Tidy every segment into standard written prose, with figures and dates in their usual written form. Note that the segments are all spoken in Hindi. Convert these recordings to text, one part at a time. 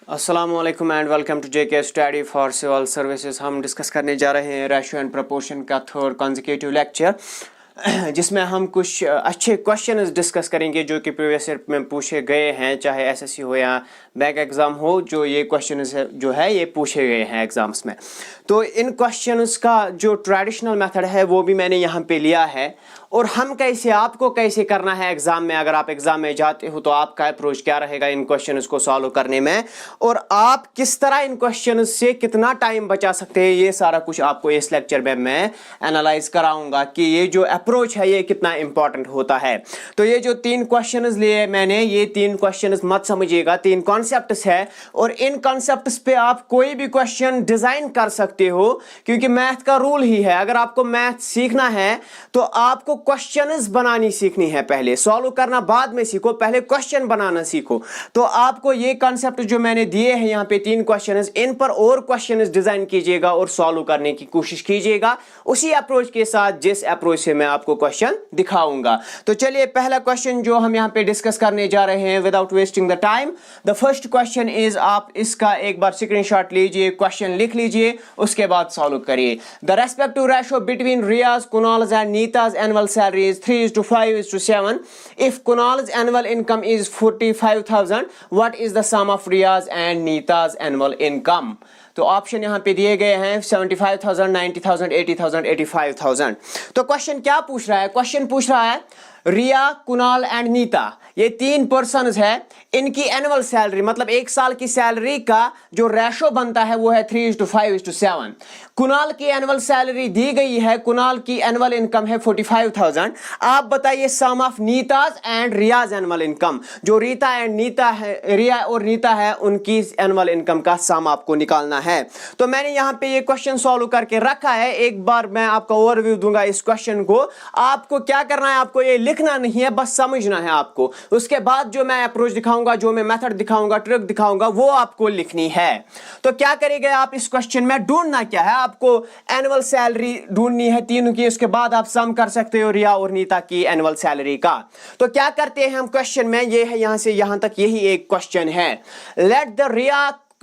अस्सलामुअलैकुम and welcome to JK study for civil services. हम डिस्कस करने जा रहे हैं रेशियो एंड प्रोपोर्शन का थर्ड कॉन्जिक्यूटिव लेक्चर, जिसमें हम कुछ अच्छे क्वेश्चन डिस्कस करेंगे जो कि प्रीवियस ईयर में पूछे गए हैं, चाहे एसएससी हो या बैंक एग्ज़ाम हो। जो ये क्वेश्चन जो है ये पूछे गए हैं एग्ज़ाम्स में। तो इन क्वेश्चंस का जो ट्रेडिशनल मेथड है वो भी मैंने यहाँ पे लिया है, और हम कैसे आपको कैसे करना है एग्ज़ाम में। अगर आप एग्ज़ाम में जाते हो तो आपका अप्रोच क्या रहेगा इन क्वेश्चंस को सॉल्व करने में, और आप किस तरह इन क्वेश्चंस से कितना टाइम बचा सकते हैं, ये सारा कुछ आपको इस लेक्चर में मैं एनालाइज कराऊंगा कि ये जो अप्रोच है ये कितना इंपॉर्टेंट होता है। तो ये जो तीन क्वेश्चंस लिए मैंने, ये तीन क्वेश्चंस मत समझिएगा, तीन कॉन्सेप्ट्स है, और इन कॉन्सेप्ट्स पे आप कोई भी क्वेश्चन डिजाइन कर सकते हो, क्योंकि मैथ का रूल ही है। अगर आपको मैथ सीखना है तो आपको क्वेश्चंस बनानी सीखनी है, पहले सॉल्व करना बाद में सीखो, पहले क्वेश्चन बनाना सीखो। तो आपको ये कॉन्सेप्ट जो मैंने दिए हैं यहाँ पे तीन क्वेश्चंस, इन पर और क्वेश्चंस डिजाइन कीजिएगा और सॉल्व करने की कोशिश कीजिएगा उसी अप्रोच के साथ जिस अप्रोच से मैं आपको क्वेश्चन दिखाऊंगा। तो चलिए पहला क्वेश्चन जो हम यहाँ पे डिस्कस करने जा रहे हैं without wasting the time, the first question is, आप इसका एक बार स्क्रीनशॉट लीजिए, क्वेश्चन लिख लीजिए, उसके बाद सॉल्व करिए। The respective ratio between Riya's, Kunal's and Nita's annual salary is 3:5:7. If Kunal's annual income is 45,000, what is the sum of Riya's and Neeta's annual income? तो ऑप्शन यहाँ पे दिए गए हैं 75,000, 90,000, 80,000, 85,000। तो क्वेश्चन क्या पूछ रहा है? क्वेश्चन पूछ रहा है रिया, कुणाल एंड नीता, ये तीन पर्सन्स है, इनकी एनुअल सैलरी मतलब एक साल की सैलरी का जो रेशो बनता है वो है 3:5:7। कुणाल की एनुअल सैलरी दी गई है, कुणाल की एनुअल इनकम है 45,000। आप बताइए sum of Nita's and Riya's annual income, जो रीता एंड नीता है, रिया और नीता है, उनकी एनुअल इनकम का सम आपको निकालना है। तो मैंने यहाँ पे ये क्वेश्चन सॉल्व करके रखा है, एक बार मैं आपका ओवरव्यू दूंगा इस क्वेश्चन को। आपको क्या करना है, आपको ये लिखना नहीं है, बस समझना है आपको। उसके बाद जो मैं अप्रोच दिखाऊंगा, जो मैं मेथड दिखाऊंगा, ट्रिक दिखाऊंगा, वो आपको लिखनी है। तो क्या करेंगे आप इस क्वेश्चन में, ढूंढना क्या है आपको, एनुअल सैलरी ढूंढनी है तीनों की, उसके बाद आप सम कर सकते हो रिया और नीता की एनुअल सैलरी का। तो क्या करते हैं हम क्वेश्चन में, ये है यहां से यहां तक यही एक क्वेश्चन है। Let the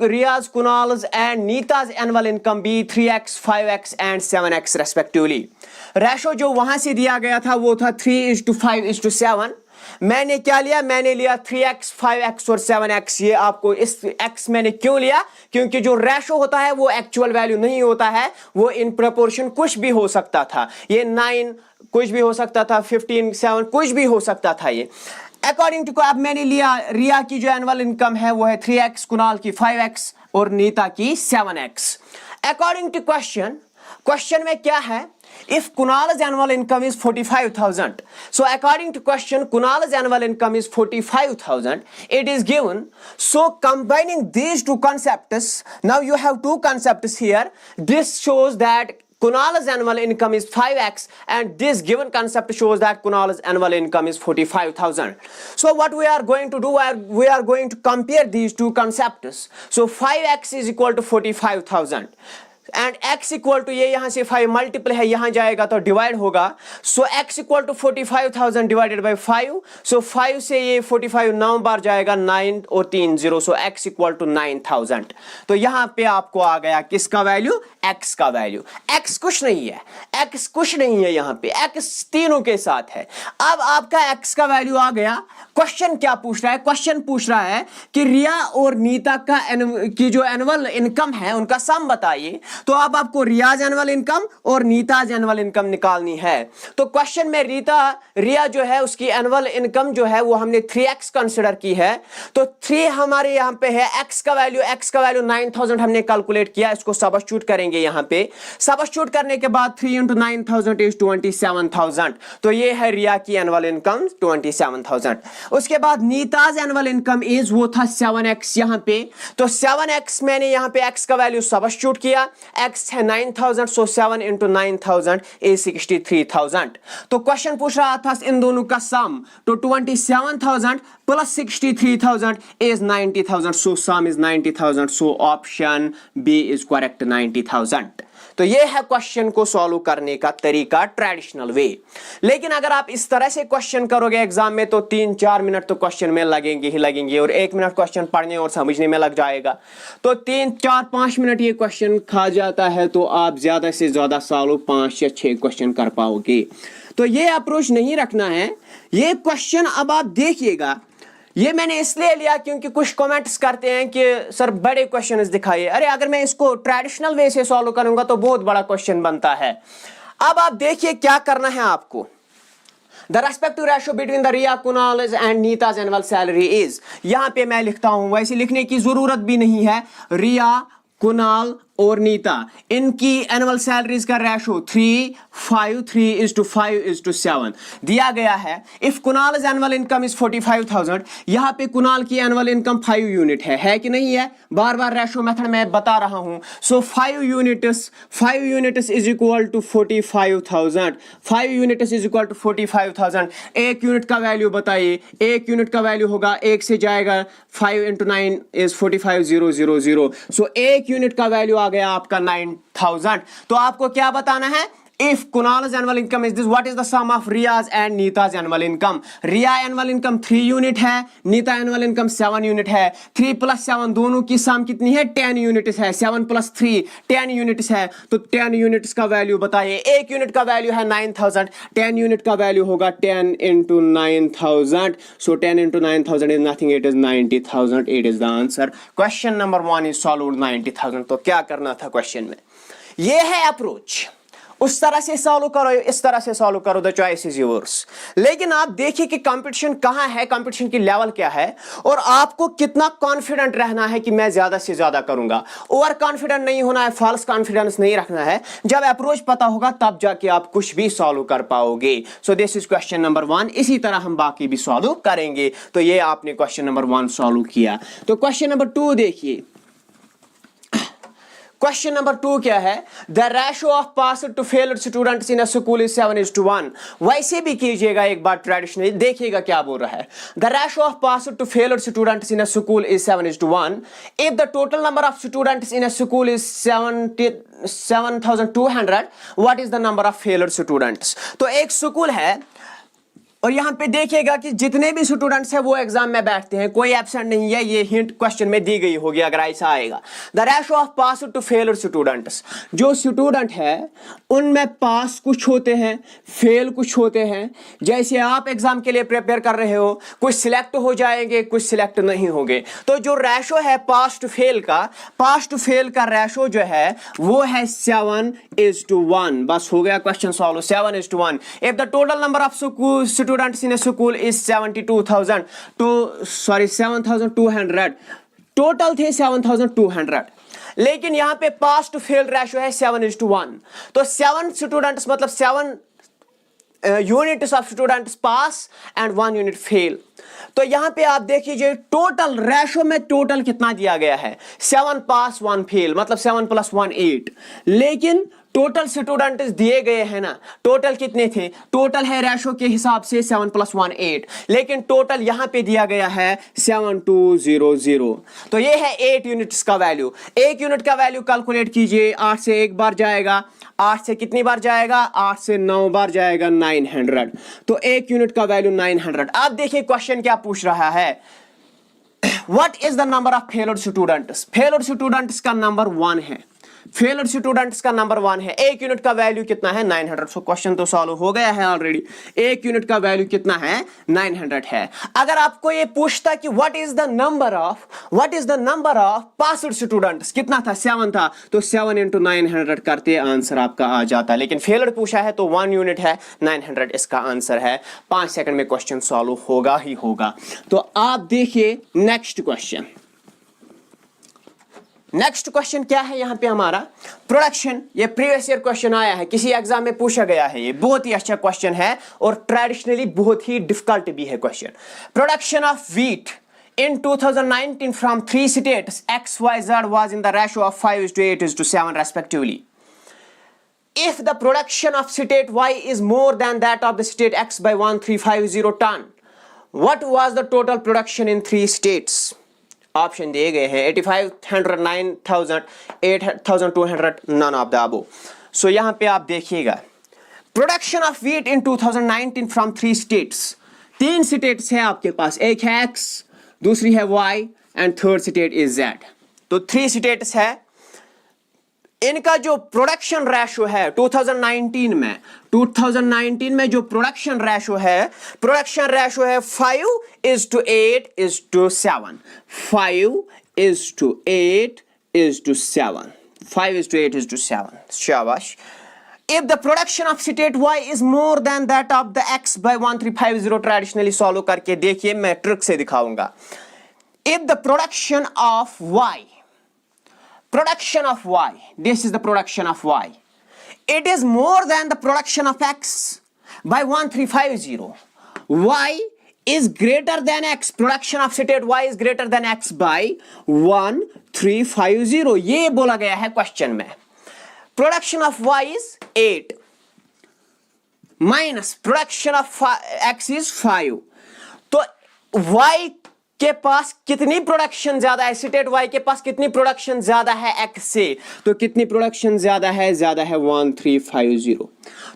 Riya's, Kunal's and Neeta's annual income be 3x, 5x and 7x respectively. Ratio जो वहां से दिया गया था वो था 3:5:7। मैंने क्या लिया, मैंने लिया 3x, 5x और 7x। ये आपको इस x मैंने क्यों लिया, क्योंकि जो रेशो होता है वो एक्चुअल वैल्यू नहीं होता है, वो इन प्रोपोर्शन कुछ भी हो सकता था। ये 9 कुछ भी हो सकता था, 15, 7 कुछ भी हो सकता था। ये अकॉर्डिंग टू अब मैंने लिया रिया की जो एनुअल इनकम है वो है 3x, कुणाल की 5x और नीता की 7x। अकॉर्डिंग टू क्वेश्चन में क्या है, if Kunal's annual income is 45,000, so according to question Kunal's annual income is 45,000, it is given. So combining these two concepts, now you have two concepts here. This shows that Kunal's annual income is 5x, and this given concept shows that Kunal's annual income is 45,000. So what we are going to do, we are going to compare these two concepts. So 5x is equal to 45,000 and x equal to, ये यहां से 5 मल्टीपल है, यहां जाएगा तो डिवाइड होगा। So x equal to 45,000 divided by 5। So 5 से ये 45 9 बार जाएगा, 9 और 3 0, सो x इक्वल टू 9,000। तो यहां पे आपको आ गया किसका वैल्यू, x का वैल्यू। x कुछ नहीं है, x कुछ नहीं है, यहां पे x तीनों के साथ है। अब आपका x का वैल्यू आ गया। क्वेश्चन क्या पूछ रहा है, क्वेश्चन पूछ रहा है कि रिया और नीता का की जो एनुअल इनकम है उनका सम बताइए। तो अब आपको रियाज एनुअल इनकम और नीताज एनुअल इनकम निकालनी है। तो क्वेश्चन में रिया जो है उसकी एनुअल इनकम जो है वो हमने 3x कंसीडर की है। तो 3 हमारे यहाँ पे है, x का वैल्यू 9,000 हमने कैलकुलेट किया। इसको सबस्टिट्यूट करेंगे यहाँ पे, सबस्टिट्यूट करने के बाद 3 × 9,000 इज 27,000। तो ये है रिया की एनुअल इनकम 27,000। उसके बाद नीताज एनुअल इनकम इज, वो था 7x यहाँ पे। तो 7x मैंने यहाँ पे x का वैल्यू सबस्टिट्यूट किया, x है 9,000, सो 7 × 9,000 is 63,000। तो क्वेश्चन पूछ रहा था इन दोनों का सम, तो 27,000 plus 63,000 is 90,000, so sum is 90,000, so option B is correct, 90,000। तो ये है क्वेश्चन को सॉल्व करने का तरीका ट्रेडिशनल वे। लेकिन अगर आप इस तरह से क्वेश्चन करोगे एग्जाम में तो 3-4 मिनट तो क्वेश्चन में लगेंगे ही लगेंगे और 1 मिनट क्वेश्चन पढ़ने और समझने में लग जाएगा। तो 3-4-5 मिनट ये क्वेश्चन खा जाता है, तो आप ज्यादा से ज्यादा सॉल्व 5 या 6 क्वेश्चन कर पाओगे। तो ये अप्रोच नहीं रखना है। ये क्वेश्चन अब आप देखिएगा, ये मैंने इसलिए लिया क्योंकि कुछ कमेंट्स करते हैं कि सर बड़े क्वेश्चंस दिखाइए। अरे अगर मैं इसको ट्रेडिशनल वे से सॉल्व करूंगा तो बहुत बड़ा क्वेश्चन बनता है। अब आप देखिए क्या करना है आपको। The respective ratio between the Riya Kunal's and Nita's annual salary is, यहां पे मैं लिखता हूं, वैसे लिखने की जरूरत भी नहीं है। रिया, कुणाल और नीता, इनकी एनुअल सैलरीज का रेशो 3:5 दिया गया है। If Kunal annual income is 45,000, यहां पे कुणाल की एनुअल इनकम 5 यूनिट है कि नहीं है? बार बार रेशो मेथड में बता रहा हूं। So 5 units is equal to 45,000। 5 units is equal to 45,000। एक यूनिट का वैल्यू बताइए। एक यूनिट का वैल्यू होगा, 1 से जाएगा 5 × 9 इज 45,000। सो एक यूनिट का वैल्यू आ गया आपका 9,000। तो आपको क्या बताना है? If Kunal's annual income is this, what is the sum of Riya's and Neeta's annual income? Riya annual income 3 unit है, नीता annual income 7 यूनिट है। 3 + 7 दोनों की सम कितनी है? 10 यूनिट्स है। 7 + 3 10 यूनिट्स है। तो 10 यूनिट्स का वैल्यू बताइए। एक यूनिट का वैल्यू है 9,000, 10 यूनिट का वैल्यू होगा 10 × 9,000। So 10 × 9,000 is nothing, it is 90,000. It is the answer. Question number 1 is solved 90,000. तो क्या करना था क्वेश्चन में? ये है अप्रोच। उस तरह से सॉल्व करो, इस तरह से सॉल्व करो, द चॉइस इज योर्स। लेकिन आप देखिए कि कंपटीशन कहां है, कंपटीशन की लेवल क्या है और आपको कितना कॉन्फिडेंट रहना है कि मैं ज्यादा से ज्यादा करूंगा। ओवर कॉन्फिडेंट नहीं होना है, फॉल्स कॉन्फिडेंस नहीं रखना है। जब अप्रोच पता होगा तब जाके आप कुछ भी सॉल्व कर पाओगे। So this is question number 1। इसी तरह हम बाकी भी सॉल्व करेंगे। तो ये आपने क्वेश्चन नंबर 1 सॉल्व किया। तो क्वेश्चन नंबर 2 देखिए। क्वेश्चन नंबर 2 क्या है? The ratio of pass to failed students in a school is 7:1। वैसे भी कीजिएगा एक बार ट्रेडिशनली, देखिएगा क्या बोल रहा है। The ratio of pass to failed students in a school is 7:1। If the total number of students in a school is 7,200, what is the number of failed students? तो एक स्कूल है और यहां पे देखिएगा कि जितने भी स्टूडेंट्स हैं वो एग्जाम में बैठते हैं, कोई एब्सेंट नहीं है। ये हिंट क्वेश्चन में दी गई होगी अगर ऐसा आएगा। The ratio of pass to fail students, जो स्टूडेंट है उनमें पास कुछ होते हैं, फेल कुछ होते हैं। जैसे आप एग्जाम के लिए प्रिपेयर कर रहे हो, कुछ सिलेक्ट हो जाएंगे, कुछ सिलेक्ट नहीं होंगे। तो जो रेशो है पास टू फेल का रेशो जो है वो है 7:1। बस हो गया question solve. 7:1। If the total number of students in a school is 7,200। Total थे 7,200, लेकिन यहां पे पास टू फेल रेशो है 7:1। तो 7 स्टूडेंट्स मतलब 7 units of students pass and 1 unit fail. तो यहां पे आप देखिए टोटल रेशो में टोटल कितना दिया गया है? 7 पास 1 फेल, मतलब 7 + 1 8। लेकिन टोटल स्टूडेंट्स दिए गए हैं ना, टोटल कितने थे? टोटल है रेशो के हिसाब से 7 + 1 8, लेकिन टोटल यहां पे दिया गया है 7,200। तो ये है 8 यूनिट्स का वैल्यू। 1 यूनिट का वैल्यू कैलकुलेट कीजिए। 8 से 1 बार जाएगा, 8 से कितनी बार जाएगा? 8 से 9 बार जाएगा, 900। तो 1 यूनिट का वैल्यू 900। अब देखिए क्वेश्चन क्या पूछ रहा है। What is the number of failed students? Failed students का नंबर 1 है। फेल्ड स्टूडेंट्स का नंबर 1 है। 1 यूनिट का वैल्यू कितना है? 900। सो क्वेश्चन तो सॉल्व हो गया है ऑलरेडी। 1 यूनिट का वैल्यू कितना है? 900 है। अगर आपको ये पूछता कि what is the number of passed students, कितना था? 7 था। तो 7 × 900 करते आंसर आपका आ जाता है। लेकिन फेल्ड पूछा है तो 1 यूनिट है, 900 इसका आंसर है। 5 सेकंड में क्वेश्चन सॉल्व होगा ही होगा। तो आप देखिए नेक्स्ट क्वेश्चन। नेक्स्ट क्वेश्चन क्या है यहां पे हमारा? प्रोडक्शन। ये प्रीवियस ईयर क्वेश्चन आया है, किसी एग्जाम में पूछा गया है। ये बहुत ही अच्छा क्वेश्चन है और ट्रेडिशनली बहुत ही डिफिकल्ट भी है question. Production of wheat in 2019 from 3 states X, Y, Z was in the ratio of 5:8:7 respectively. If the production of state Y is more than that of the state X by 1350 ton, what was the total production in 3 states? Option दिए गए हैं 8500, 9000, 8200, नन ऑफ द अबव। सो यहाँ पे आप देखिएगा production of wheat in 2019 from 3 states. 3 states है आपके पास, एक है X, दूसरी है Y and third state is Z। तो 3 स्टेट्स है, इनका जो प्रोडक्शन रेशो है 2019 में जो प्रोडक्शन रेशो है 5:8:7, 5:8:7, 5:8:7। शाबाश। If the production of state Y is more than that of the X by 1350, traditionally solve करके देखिए, मैं ट्रिक से दिखाऊंगा। If the production of Y, this is the production of Y, it is more than the production of X by 1350. Y is greater than X, production of state Y is greater than X by 1350, ये बोला गया है क्वेश्चन में। Production of Y is 8 minus production of X is 5, तो Y के पास कितनी प्रोडक्शन ज्यादा है, स्टेट Y के पास कितनी प्रोडक्शन ज्यादा है X से, तो कितनी प्रोडक्शन ज्यादा है 1350।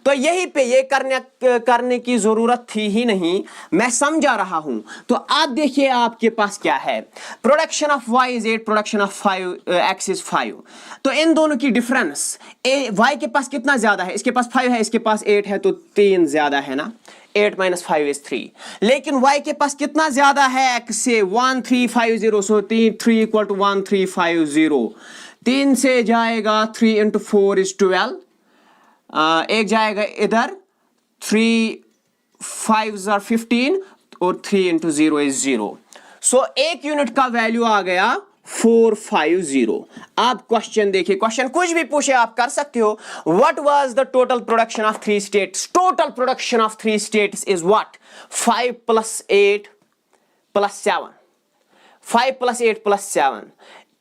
तो यही पे ये करने की जरूरत थी ही नहीं, मैं समझा रहा हूं। तो आप देखिए आपके पास क्या है, production of Y is 8, production of X is 5। तो इन दोनों की डिफरेंस, Y के पास कितना ज्यादा है, इसके पास 5 है, इसके पास 8 है, तो 3 ज्यादा है ना, 8 minus 5 is 3। लेकिन Y के पास कितना ज्यादा है X से, 1350, सो 3 equal to 1350। 3 से जाएगा 3 into 4 is 12, एक जाएगा इधर 3 5s are 15 और 3 into 0 is 0। सो एक यूनिट का वैल्यू आ गया 450। आप क्वेश्चन देखिए, क्वेश्चन कुछ भी पूछे आप कर सकते हो। What was the total production of 3 states? Total production of 3 states is what? 5 + 8 + 7, 5 + 8 + 7,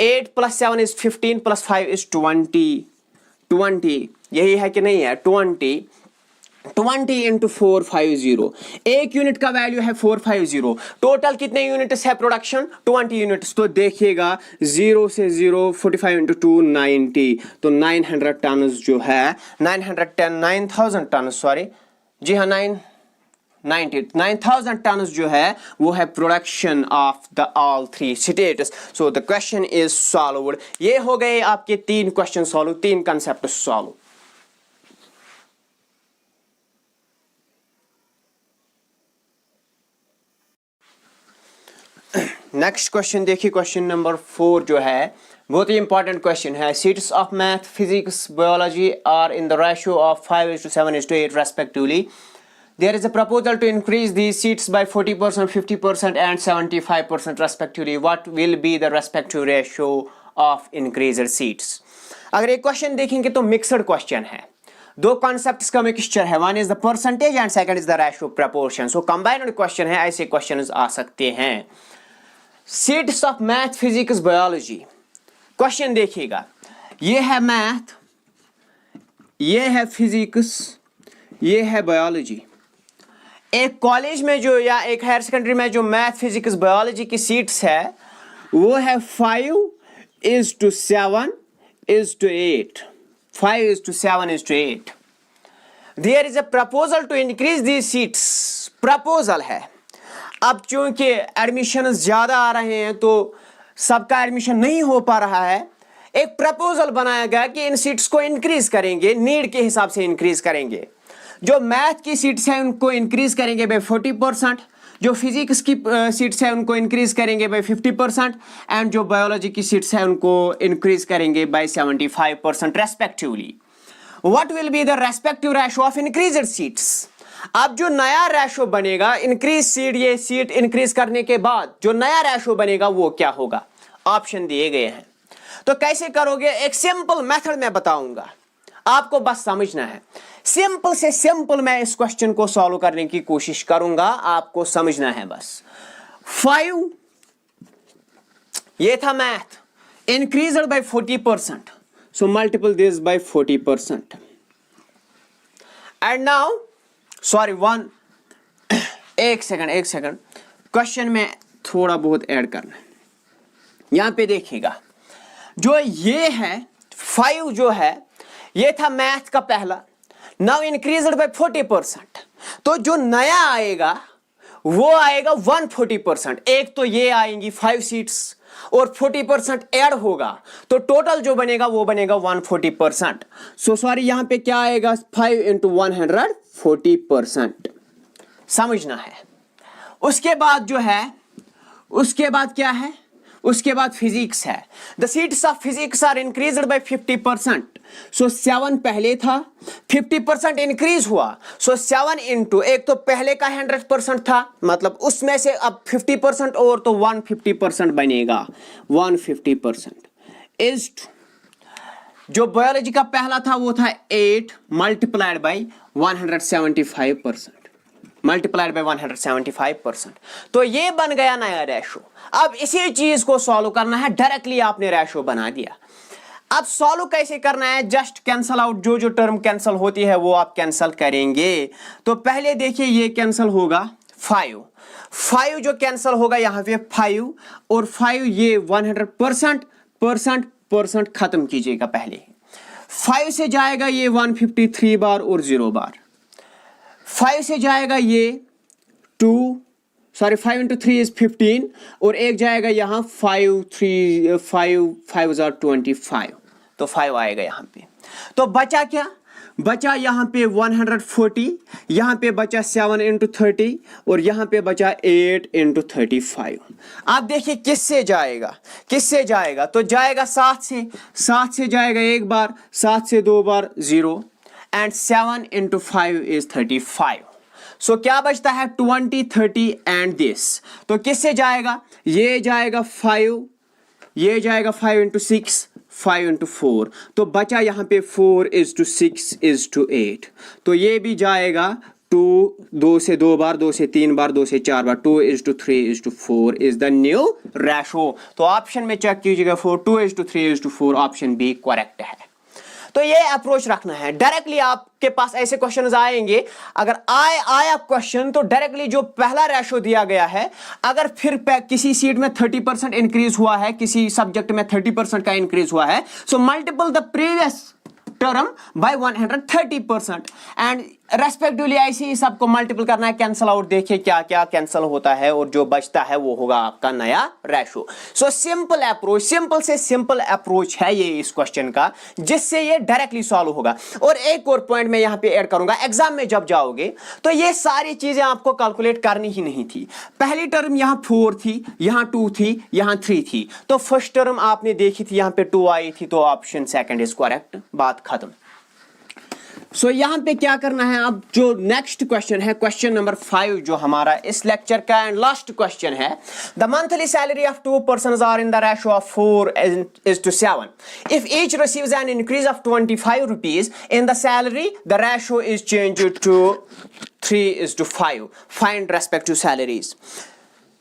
8 + 7 is 15 + 5 is 20, यही है कि नहीं है? 20 into 450, एक यूनिट का वैल्यू है 450। टोटल कितने यूनिट्स है प्रोडक्शन? 20 यूनिट्स। तो देखिएगा 0 से 0, 45 into 2 90, तो 900 टन जो है 9000 टन, सॉरी जी हाँ 9000 टन जो है वो है production of the all 3 states. So the question is solved. ये हो गए आपके 3 question solve, 3 concept solve. Next question देखिए, क्वेश्चन नंबर 4 जो है बहुत ही इंपॉर्टेंट क्वेश्चन है। Seats of math, physics, biology are in the ratio of 5:7:8 respectively. There is a proposal to increase these seats by 40%, 50% and 75% respectively. What will be the respective ratio of increased seats? अगर एक क्वेश्चन देखेंगे तो मिक्सड क्वेश्चन है, 2 कॉन्सेप्ट्स का मिक्सचर है, one is the percentage and second is the ratio proportion. So combined question है, ऐसे क्वेश्चंस आ सकते हैं। Seats of math, physics, biology. Question देखिएगा, ये है मैथ, ये है फिजिक्स, ये है बायोलॉजी। एक कॉलेज में जो या एक हायर सेकेंडरी में जो मैथ, फिजिक्स, बायोलॉजी की सीट्स है वो है 5:7:8, 5:7:8। There is a proposal to increase the seats, proposal है। अब चूंकि एडमिशन ज्यादा आ रहे हैं तो सबका एडमिशन नहीं हो पा रहा है, एक प्रपोजल बनाया गया कि इन सीट्स को इंक्रीज करेंगे, नीड के हिसाब से इंक्रीज करेंगे। जो मैथ की सीट्स हैं उनको इंक्रीज करेंगे बाय 40%, जो फिजिक्स की सीट्स हैं उनको इंक्रीज करेंगे बाय 50% एंड जो बायोलॉजी की सीट्स हैं उनको इंक्रीज करेंगे by 75% respectively. What will be the respective ratio of increased seats? अब जो नया रेशो बनेगा, इंक्रीज सीट, ये सीट इंक्रीज करने के बाद जो नया रेशो बनेगा वो क्या होगा? ऑप्शन दिए गए हैं। तो कैसे करोगे? एक सिंपल मेथड में बताऊंगा, आपको बस समझना है। सिंपल से सिंपल मैं इस क्वेश्चन को सॉल्व करने की कोशिश करूंगा, आपको समझना है बस। 5 ये था math, increased by 40%, so multiple this by 40%। And now sorry एक सेकंड क्वेश्चन में थोड़ा बहुत ऐड करना है। यहां पे देखिएगा जो ये है 5 जो है ये था मैथ का पहला, नाउ इंक्रीज्ड बाय 40%। तो जो नया आएगा वो आएगा 140%। एक तो ये आएंगी 5 सीट्स और 40% ऐड होगा तो टोटल जो बनेगा वो बनेगा 140%। सो सॉरी यहां पे क्या आएगा 5 into 100 40% समझना है। उसके बाद जो है उसके बाद क्या है, उसके बाद फिजिक्स है। The seats of physics are increased by 50%। So 7 पहले था 50% इंक्रीज हुआ। सो 7 इंटू एक तो पहले का 100% था मतलब उसमें से अब 50% और तो 150% बनेगा। 150% इज जो बायोलॉजी का पहला था वो था 8 मल्टीप्लाइड बाई 175% मल्टीप्लाइड बाई 175%। तो ये बन गया नया रेशो। अब इसी चीज को सॉल्व करना है, डायरेक्टली आपने रेशो बना दिया। अब सॉल्व कैसे करना है, जस्ट कैंसल आउट, जो जो टर्म कैंसल होती है वो आप कैंसल करेंगे। तो पहले देखिए ये कैंसल होगा 5 जो कैंसल होगा यहां पे 5 और 5 ये 100% खत्म कीजिएगा। पहले 5 से जाएगा ये 153 बार और 0 बार, 5 से जाएगा ये 5 into 3 is 15 और एक जाएगा यहाँ 5 5 25 तो 5 आएगा यहाँ पे। तो बचा क्या, बचा यहाँ पे 140, यहाँ पे बचा 7 into 30 और यहाँ पे बचा 8 into 35। आप देखिए किससे जाएगा, किससे जाएगा, तो जाएगा 7 से जाएगा एक बार, 7 से 2 बार 0 एंड 7 into 5 is 35। सो क्या बचता है 20 30 एंड दिस। तो किससे जाएगा, ये जाएगा 5, ये जाएगा 5 into 6 5 into 4 तो बचा यहाँ पे 4 is to 6 is to 8। तो ये भी जाएगा 2 से 2 बार, 2 से 3 बार, 2 से 4 बार, 2 is to 3 is to 4 is the new ratio। तो ऑप्शन में चेक कीजिएगा 2 is to 3 is to 4 option B correct है। तो ये अप्रोच रखना है। डायरेक्टली आपके पास ऐसे क्वेश्चंस आएंगे, अगर आया क्वेश्चन तो डायरेक्टली जो पहला रेशो दिया गया है, अगर फिर किसी सीट में 30% इंक्रीज हुआ है, किसी सब्जेक्ट में 30% का इंक्रीज हुआ है, so multiple the previous term by 130% and respectively ऐसे ही सबको मल्टीपल करना है, कैंसल आउट, देखिए क्या क्या कैंसल होता है और जो बचता है वो होगा आपका नया ratio. So simple approach, simple से सिंपल अप्रोच है ये इस क्वेश्चन का, जिससे ये डायरेक्टली सॉल्व होगा। और एक और पॉइंट मैं यहां पे ऐड करूंगा, एग्जाम में जब जाओगे तो ये सारी चीजें आपको कैलकुलेट करनी ही नहीं थी। पहली टर्म यहां 4 थी, यहां 2 थी, यहां 3 थी, तो फर्स्ट टर्म आपने देखी थी यहां पे 2 आई थी, तो ऑप्शन सेकंड इज करेक्ट, बात खत्म। सो यहां पे क्या करना है, अब जो नेक्स्ट क्वेश्चन है, क्वेश्चन नंबर 5 जो हमारा इस लेक्चर का एंड लास्ट क्वेश्चन है। The monthly salary of 2 persons are in the ratio of 4 is to 7। If each receives an increase of 25 rupees in the salary, the ratio is changed to 3 is to 5। Find respective salaries.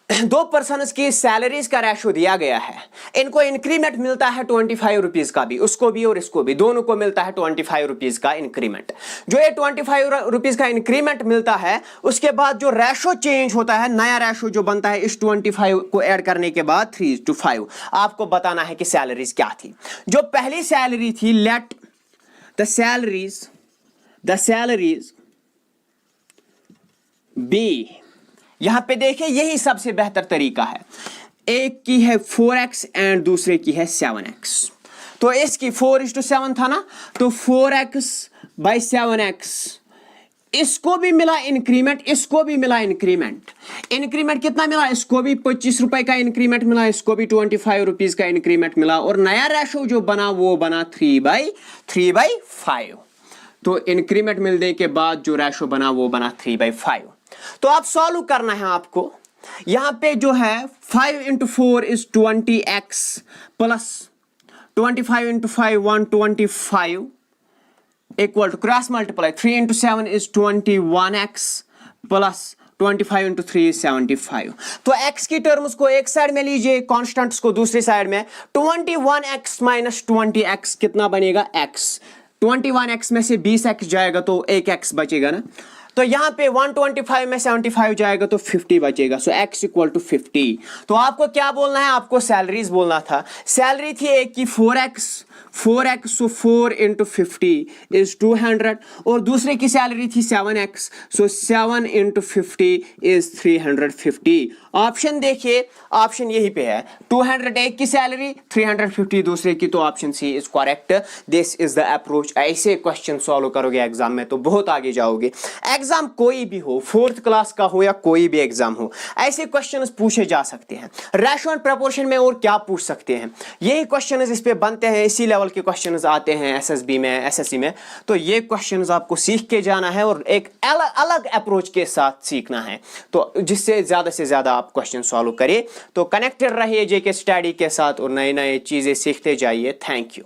2 persons की सैलरीज का रेशो दिया गया है, इनको इंक्रीमेंट मिलता है 25 रुपीज का भी, उसको भी और इसको भी, दोनों को मिलता है 25 रुपीज का इंक्रीमेंट। जो ये 25 रुपीज का इंक्रीमेंट मिलता है, उसके बाद जो रेशो चेंज होता है, नया रेशो जो बनता है इस 25 को ऐड करने के बाद 3 to 5, आपको बताना है कि सैलरीज क्या थी। जो पहली सैलरी थी, लेट द सैलरीज बी, यहां पे देखिए यही सबसे बेहतर तरीका है। एक की है 4x एंड दूसरे की है 7x। तो इसकी 4 is to 7 था ना, तो 4x by 7x, इसको भी मिला इंक्रीमेंट, इसको भी मिला इंक्रीमेंट। इंक्रीमेंट कितना मिला, इसको भी 25 रुपए का इंक्रीमेंट मिला, इसको भी 25 रुपीज का इंक्रीमेंट मिला, और नया रेशो जो बना वो बना 3/5। तो इंक्रीमेंट मिलने के बाद जो रेशो बना वो बना 3/5। तो आप सॉल्व करना है आपको। यहां पे जो है 5 into 4 is 20x plus 25 into 5 125 equal to cross multiply 3 into 7 is 21x plus 25 into 3 is 75। तो x की टर्म्स को एक साइड में लीजिए, कॉन्स्टेंट्स को दूसरी साइड में। 21x माइनस 20x कितना बनेगा, x। 21x में से 20x जाएगा तो 1x बचेगा ना, तो यहाँ पे 125 में 75 जाएगा तो 50 बचेगा, सो x इक्वल टू 50। तो आपको क्या बोलना है, आपको सैलरीज बोलना था। सैलरी थी एक की 4x, सो 4 इंटू 50 इज 200, और दूसरे की सैलरी थी 7x, so 7 into 50 is 350। Option देखिए, ऑप्शन यही पे है, 200 एक की सैलरी, 350 दूसरे की, तो option C is correct. This is the approach. ऐसे क्वेश्चन सॉल्व करोगे एग्जाम में तो बहुत आगे जाओगे। एग्जाम कोई भी हो, 4th क्लास का हो या कोई भी एग्जाम हो, ऐसे क्वेश्चंस पूछे जा सकते हैं। रेशियो एंड प्रोपोर्शन में और क्या पूछ सकते हैं, यही क्वेश्चंस इस पे बनते हैं, इसी लेवल के क्वेश्चंस आते हैं एसएसबी में, एसएससी में। तो ये क्वेश्चंस आपको सीख के जाना है और एक अलग अप्रोच के साथ सीखना है, तो जिससे ज्यादा से ज्यादा आप क्वेश्चन सॉल्व करिए। तो कनेक्टेड रहिए जेके स्टडी के साथ और नए नए चीजें सीखते जाइए। Thank you.